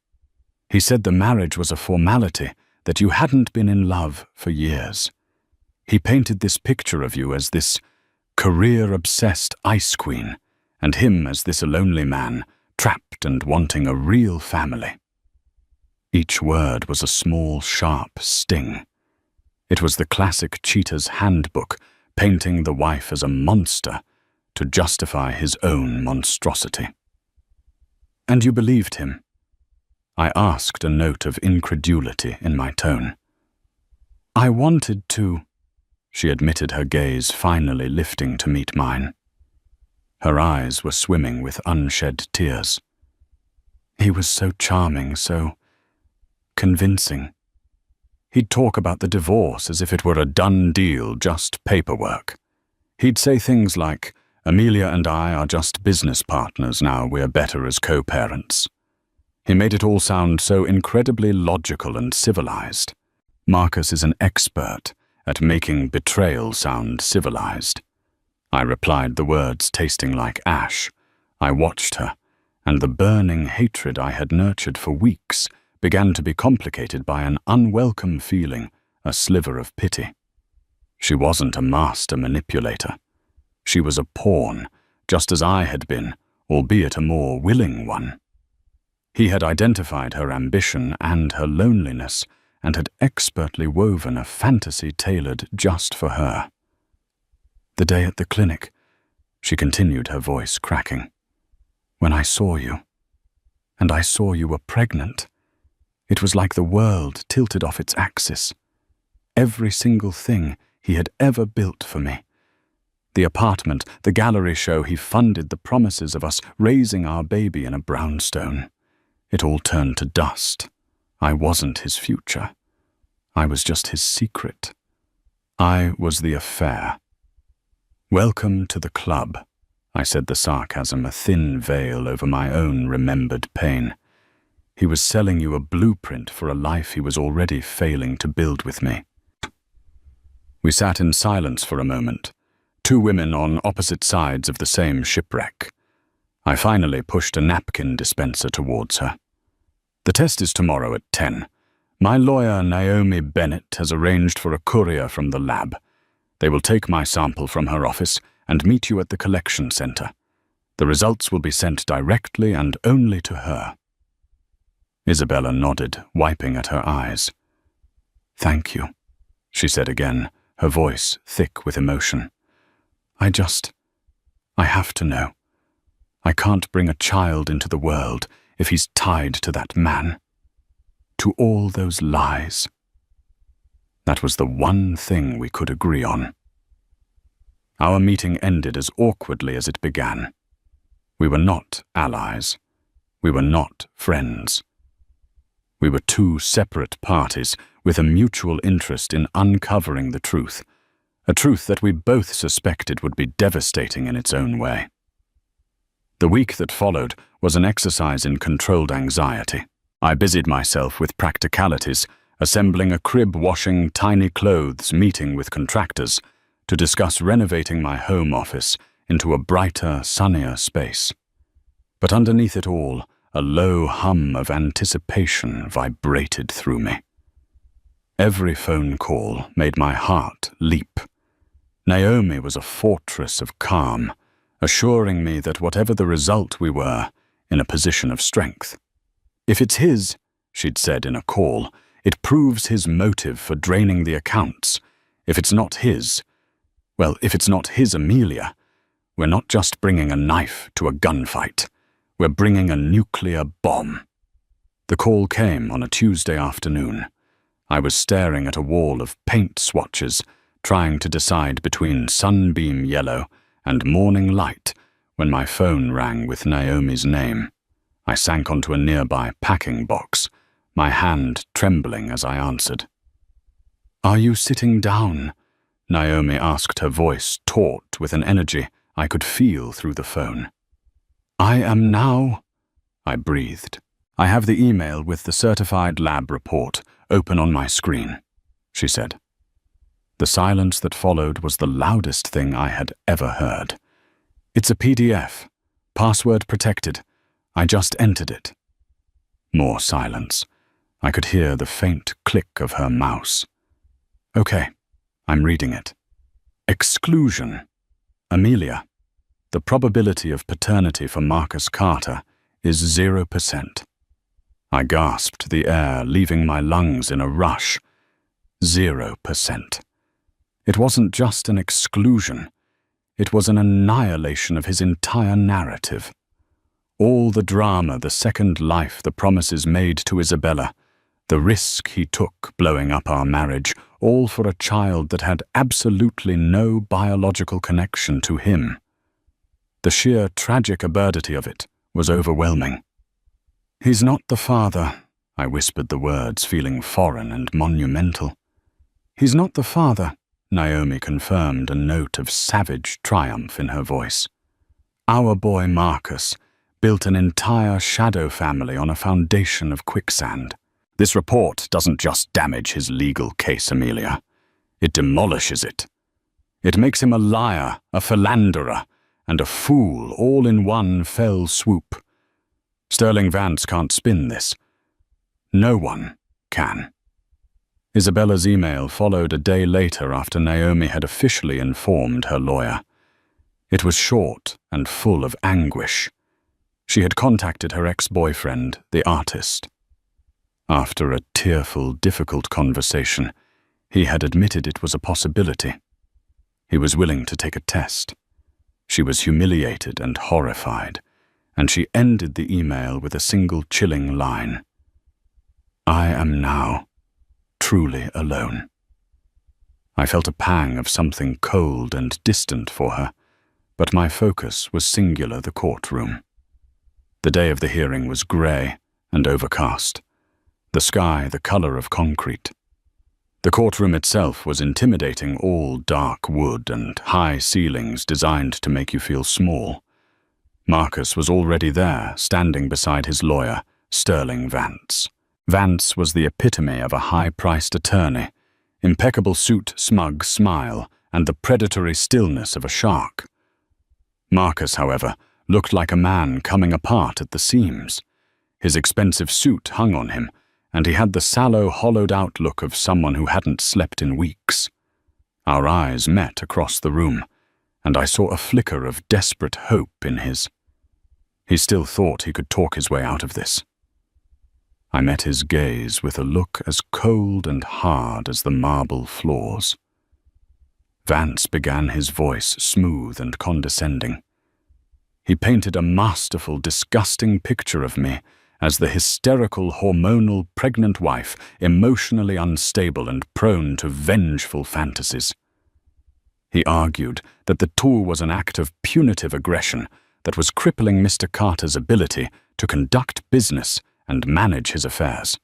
Speaker 1: He said the marriage was a formality, that you hadn't been in love for years. He painted this picture of you as this career-obsessed ice queen, and him as this lonely man, trapped and wanting a real family." Each word was a small, sharp sting. It was the classic cheater's handbook, painting the wife as a monster to justify his own monstrosity. "And you believed him?" I asked, a note of incredulity in my tone. "I wanted to," she admitted, her gaze finally lifting to meet mine. Her eyes were swimming with unshed tears. "He was so charming, so convincing. He'd talk about the divorce as if it were a done deal, just paperwork. He'd say things like, 'Amelia and I are just business partners now, we're better as co-parents.' He made it all sound so incredibly logical and civilized. Marcus is an expert at making betrayal sound civilized." I replied, the words tasting like ash. I watched her, and the burning hatred I had nurtured for weeks began to be complicated by an unwelcome feeling, a sliver of pity. She wasn't a master manipulator. She was a pawn, just as I had been, albeit a more willing one. He had identified her ambition and her loneliness, and had expertly woven a fantasy tailored just for her. "The day at the clinic," she continued, her voice cracking, "when I saw you, and I saw you were pregnant, it was like the world tilted off its axis. Every single thing he had ever built for me. The apartment, the gallery show, he funded the promises of us raising our baby in a brownstone. It all turned to dust. I wasn't his future. I was just his secret. I was the affair." "Welcome to the club," I said, the sarcasm a thin veil over my own remembered pain. "He was selling you a blueprint for a life he was already failing to build with me." We sat in silence for a moment, 2 women on opposite sides of the same shipwreck. I finally pushed a napkin dispenser towards her. "The test is tomorrow at 10. My lawyer, Naomi Bennett, has arranged for a courier from the lab. They will take my sample from her office and meet you at the collection center. The results will be sent directly and only to her." Isabella nodded, wiping at her eyes. "Thank you," she said again, her voice thick with emotion. I have to know. I can't bring a child into the world if he's tied to that man. To all those lies. That was the one thing we could agree on. Our meeting ended as awkwardly as it began. We were not allies. We were not friends. We were two separate parties with a mutual interest in uncovering the truth, a truth that we both suspected would be devastating in its own way. The week that followed was an exercise in controlled anxiety. I busied myself with practicalities, assembling a crib, washing tiny clothes, meeting with contractors to discuss renovating my home office into a brighter, sunnier space. But underneath it all, a low hum of anticipation vibrated through me. Every phone call made my heart leap. Naomi was a fortress of calm, assuring me that whatever the result, we were in a position of strength. "If it's his," she'd said in a call, "it proves his motive for draining the accounts. If it's not his, if it's not his Amelia, we're not just bringing a knife to a gunfight. We're bringing a nuclear bomb." The call came on a Tuesday afternoon. I was staring at a wall of paint swatches, trying to decide between sunbeam yellow and morning light when my phone rang with Naomi's name. I sank onto a nearby packing box, my hand trembling as I answered. "Are you sitting down?" Naomi asked, her voice taut with an energy I could feel through the phone. "I am now," I breathed. "I have the email with the certified lab report open on my screen," she said. The silence that followed was the loudest thing I had ever heard. "It's a PDF, password protected. I just entered it." More silence. I could hear the faint click of her mouse. "Okay, I'm reading it. Exclusion. Amelia. The probability of paternity for Marcus Carter is 0%. I gasped the air, leaving my lungs in a rush. 0%. It wasn't just an exclusion. It was an annihilation of his entire narrative. All the drama, the second life the promises made to Isabella, the risk he took blowing up our marriage, all for a child that had absolutely no biological connection to him. The sheer tragic absurdity of it was overwhelming. "He's not the father," I whispered the words, feeling foreign and monumental. "He's not the father," Naomi confirmed, a note of savage triumph in her voice. "Our boy Marcus built an entire shadow family on a foundation of quicksand. This report doesn't just damage his legal case, Amelia. It demolishes it. It makes him a liar, a philanderer, and a fool all in one fell swoop. Sterling Vance can't spin this. No one can." Isabella's email followed a day later after Naomi had officially informed her lawyer. It was short and full of anguish. She had contacted her ex-boyfriend, the artist. After a tearful, difficult conversation, he had admitted it was a possibility. He was willing to take a test. She was humiliated and horrified, and she ended the email with a single chilling line. "I am now truly alone." I felt a pang of something cold and distant for her, but my focus was singular: the courtroom. The day of the hearing was grey and overcast, the sky the color of concrete. The courtroom itself was intimidating, all dark wood and high ceilings designed to make you feel small. Marcus was already there, standing beside his lawyer, Sterling Vance. Vance was the epitome of a high-priced attorney, impeccable suit, smug smile, and the predatory stillness of a shark. Marcus, however, looked like a man coming apart at the seams. His expensive suit hung on him, and he had the sallow, hollowed-out look of someone who hadn't slept in weeks. Our eyes met across the room, and I saw a flicker of desperate hope in his. He still thought he could talk his way out of this. I met his gaze with a look as cold and hard as the marble floors. Vance began, his voice smooth and condescending. He painted a masterful, disgusting picture of me as the hysterical, hormonal, pregnant wife, emotionally unstable and prone to vengeful fantasies. He argued that the tool was an act of punitive aggression that was crippling Mr. Carter's ability to conduct business and manage his affairs.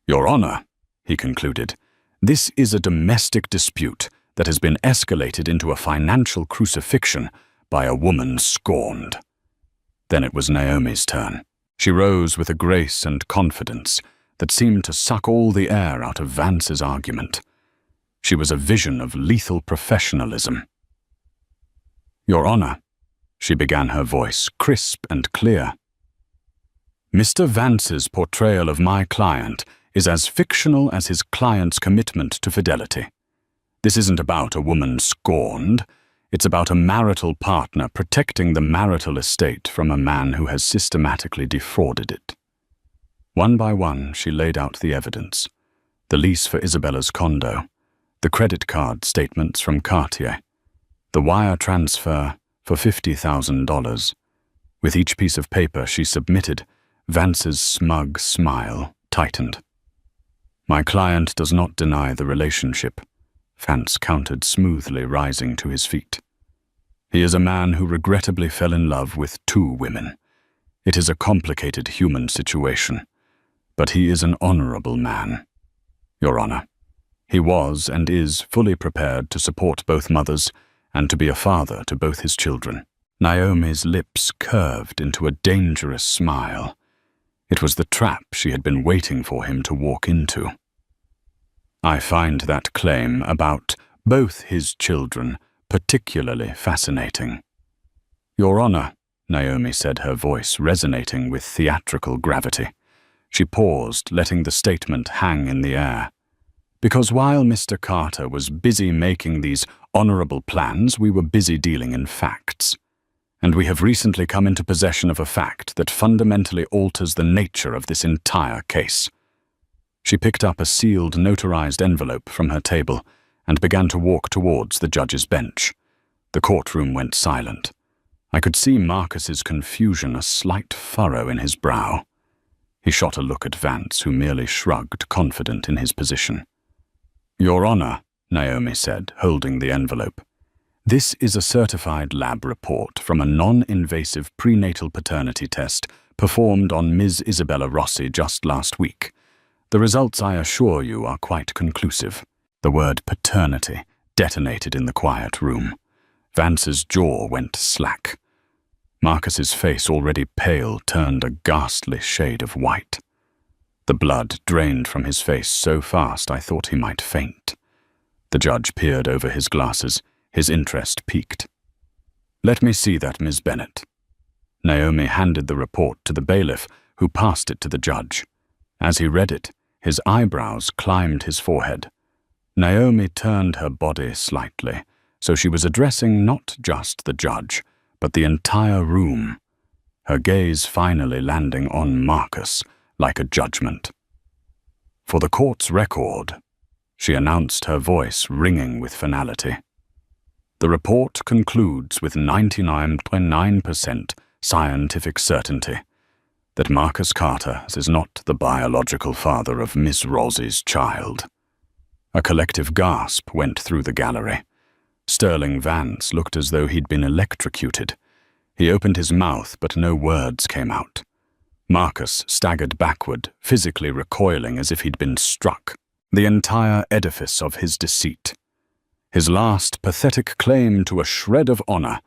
Speaker 1: "Your Honor," he concluded, "this is a domestic dispute that has been escalated into a financial crucifixion by a woman scorned." Then it was Naomi's turn. She rose with a grace and confidence that seemed to suck all the air out of Vance's argument. She was a vision of lethal professionalism. "Your Honor," she began, her voice crisp and clear, "Mr. Vance's portrayal of my client is as fictional as his client's commitment to fidelity. This isn't about a woman scorned. It's about a marital partner protecting the marital estate from a man who has systematically defrauded it." One by one, she laid out the evidence: the lease for Isabella's condo, the credit card statements from Cartier, the wire transfer for $50,000. With each piece of paper she submitted, Vance's smug smile tightened. "My client does not deny the relationship," Vance countered smoothly, rising to his feet. "He is a man who regrettably fell in love with 2 women. It is a complicated human situation, but he is an honorable man. Your Honor, he was and is fully prepared to support both mothers and to be a father to both his children." Naomi's lips curved into a dangerous smile. It was the trap she had been waiting for him to walk into. "I find that claim about both his children particularly fascinating." "Your Honor," Naomi said, her voice resonating with theatrical gravity. She paused, letting the statement hang in the air. "Because while Mr. Carter was busy making these honorable plans, we were busy dealing in facts. And we have recently come into possession of a fact that fundamentally alters the nature of this entire case." She picked up a sealed, notarized envelope from her table and began to walk towards the judge's bench. The courtroom went silent. I could see Marcus's confusion, a slight furrow in his brow. He shot a look at Vance, who merely shrugged, confident in his position. "Your Honor," Naomi said, holding the envelope, "this is a certified lab report from a non-invasive prenatal paternity test performed on Ms. Isabella Rossi just last week. The results, I assure you, are quite conclusive." The word paternity detonated in the quiet room. Vance's jaw went slack. Marcus's face, already pale, turned a ghastly shade of white. The blood drained from his face so fast I thought he might faint. The judge peered over his glasses, his interest piqued. "Let me see that, Ms. Bennett." Naomi handed the report to the bailiff, who passed it to the judge. As he read it, his eyebrows climbed his forehead. Naomi turned her body slightly, so she was addressing not just the judge, but the entire room, her gaze finally landing on Marcus like a judgment. "For the court's record," she announced, her voice ringing with finality, "the report concludes with 99.9% scientific certainty that Marcus Carter is not the biological father of Miss Rossi's child." A collective gasp went through the gallery. Sterling Vance looked as though he'd been electrocuted. He opened his mouth, but no words came out. Marcus staggered backward, physically recoiling as if he'd been struck. The entire edifice of his deceit, his last pathetic claim to a shred of honor,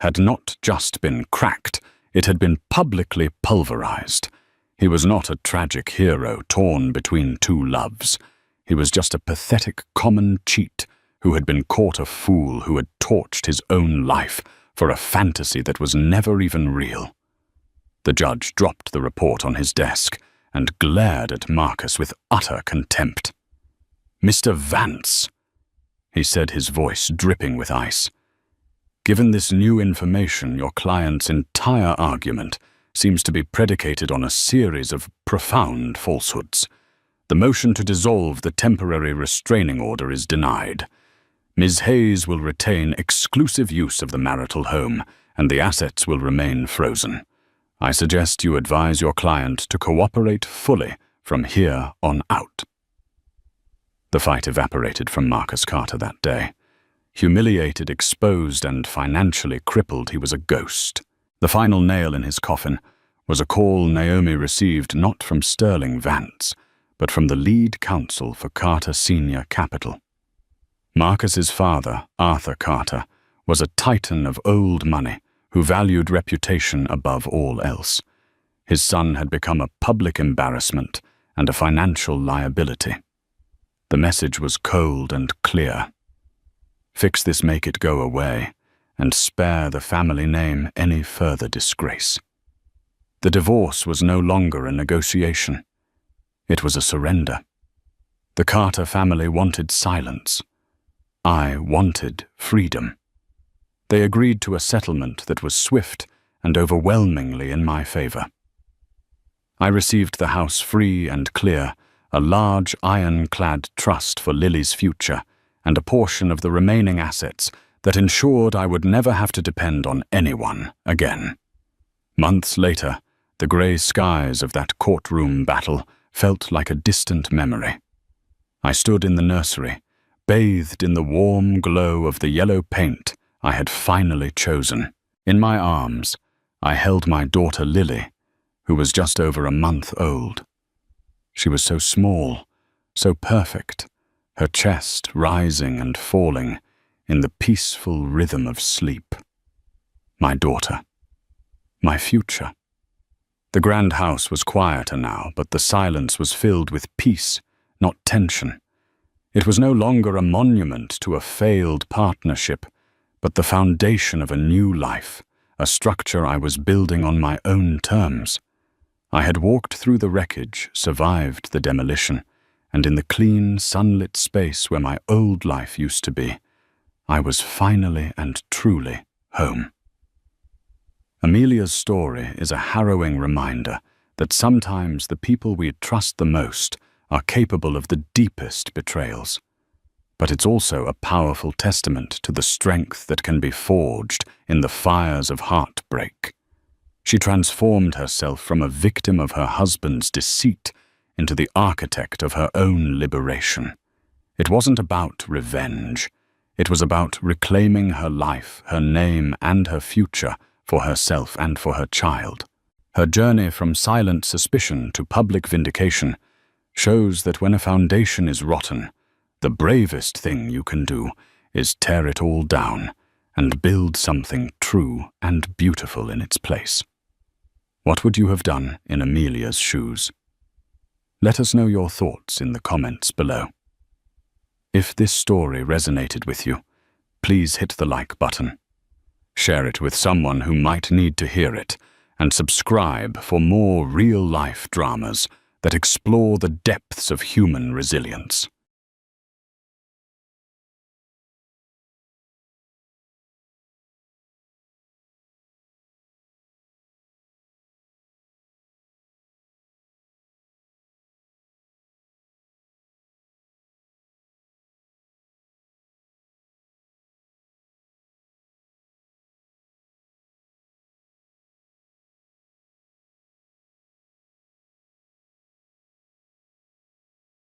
Speaker 1: had not just been cracked, it had been publicly pulverized. He was not a tragic hero torn between 2 loves. He was just a pathetic common cheat who had been caught a fool who had torched his own life for a fantasy that was never even real. The judge dropped the report on his desk and glared at Marcus with utter contempt. "Mr. Vance," he said, his voice dripping with ice. "Given this new information, your client's entire argument seems to be predicated on a series of profound falsehoods. The motion to dissolve the temporary restraining order is denied. Ms. Hayes will retain exclusive use of the marital home, and the assets will remain frozen. I suggest you advise your client to cooperate fully from here on out." The fight evaporated from Marcus Carter that day. Humiliated, exposed, and financially crippled, he was a ghost. The final nail in his coffin was a call Naomi received not from Sterling Vance, but from the lead counsel for Carter Senior Capital. Marcus's father, Arthur Carter, was a titan of old money who valued reputation above all else. His son had become a public embarrassment and a financial liability. The message was cold and clear. Fix this, make it go away, and spare the family name any further disgrace. The divorce was no longer a negotiation. It was a surrender. The Carter family wanted silence. I wanted freedom. They agreed to a settlement that was swift and overwhelmingly in my favor. I received the house free and clear, a large ironclad trust for Lily's future, and a portion of the remaining assets that ensured I would never have to depend on anyone again. Months later, the grey skies of that courtroom battle felt like a distant memory. I stood in the nursery, bathed in the warm glow of the yellow paint I had finally chosen. In my arms, I held my daughter Lily, who was just over a month old. She was so small, so perfect, her chest rising and falling in the peaceful rhythm of sleep. My daughter. My future. The grand house was quieter now, but the silence was filled with peace, not tension. It was no longer a monument to a failed partnership, but the foundation of a new life, a structure I was building on my own terms. I had walked through the wreckage, survived the demolition, and in the clean, sunlit space where my old life used to be, I was finally and truly home. Amelia's story is a harrowing reminder that sometimes the people we trust the most are capable of the deepest betrayals. But it's also a powerful testament to the strength that can be forged in the fires of heartbreak. She transformed herself from a victim of her husband's deceit into the architect of her own liberation. It wasn't about revenge. It was about reclaiming her life, her name, and her future for herself and for her child. Her journey from silent suspicion to public vindication shows that when a foundation is rotten, the bravest thing you can do is tear it all down and build something true and beautiful in its place. What would you have done in Amelia's shoes? Let us know your thoughts in the comments below. If this story resonated with you, please hit the like button. Share it with someone who might need to hear it, and subscribe for more real-life dramas that explore the depths of human resilience.